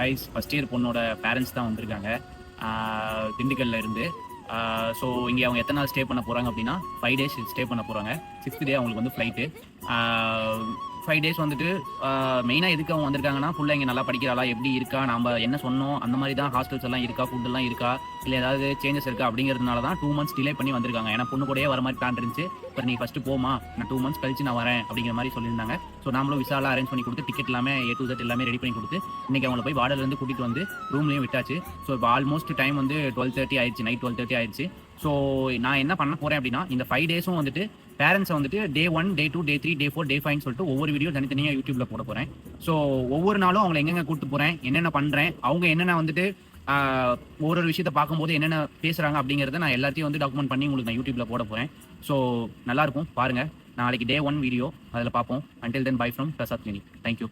Guys first year பொண்ணோட parents தான் வந்திருக்காங்க திண்டுக்கல்ல இருந்து. ஸோ இங்கே அவங்க எத்தனை நாள் ஸ்டே பண்ண போகிறாங்க அப்படின்னா 5 days ஸ்டே பண்ண போகிறாங்க. 6th டே அவங்களுக்கு வந்து ஃப்ளைட்டு. 5 days வந்துட்டு மெயினாக எதுக்கு அவங்க வந்திருக்காங்கன்னா, ஃபுல்லாக இங்கே நல்லா படிக்கிறாளா, எப்படி இருக்கா, நம்ம என்ன சொன்னோம் அந்த மாதிரி தான் ஹாஸ்டல்ஸ் எல்லாம் இருக்கா, ஃபுட்டெல்லாம் இருக்கா, இல்லை ஏதாவது சேஞ்சஸ் இருக்கா அப்படிங்கிறதுனால தான் 2 months டிலே பண்ணி வந்திருக்காங்க. ஏன்னா பொண்ணு கூடயே வர மாதிரி பிளான் இருந்துச்சு. இப்போ நீ ஃபஸ்ட்டு போமா, நான் 2 months கழிச்சு நான் வரேன் அப்படிங்கிற மாதிரி சொல்லியிருந்தாங்க. ஸோ நாமளும் விசாலாம் அரேஞ்ச் பண்ணி கொடுத்து, டிக்கெட் எல்லாமே A to Z எல்லாமே ரெடி பண்ணி கொடுத்து, இன்றைக்கி அவங்கள போய் வார்டர்லேருந்து கூட்டிகிட்டு வந்து ரூம்லேயும் விட்டாச்சு. ஸோ இப்போ ஆல்மோஸ்ட் டைம் வந்து 12:30 ஆயிடுச்சு, நைட் 12:30 ஆயிடுச்சு. ஸோ நான் என்ன பண்ண போகிறேன் அப்படின்னா, இந்த 5 days வந்துட்டு பேரண்ட்ஸை வந்துட்டு Day 1, Day 2, Day 3, Day 4, Day 5 சொல்லிட்டு ஒவ்வொரு வீடியோ தனித்தனியாக யூடியூப்ல போட போகிறேன். ஸோ ஒவ்வொரு நாளும் அவங்களை எங்கெங்க கூப்பிட்டு போகிறேன், என்னென்ன பண்ணுறேன், அவங்க என்னென்ன வந்துட்டு ஒரு விஷயத்தை பார்க்கும்போது என்னென்ன பேசுகிறாங்க அப்படிங்கிறத நான் எல்லாத்தையும் வந்து டாக்குமெண்ட் பண்ணி உங்களுக்கு நான் யூடியூப்ல போட போகிறேன். ஸோ நல்லாயிருக்கும் பாருங்கள். நாளைக்கு Day 1 வீடியோ அதில் பார்ப்போம். Until then, bye from Prasad Clinic. Thank you.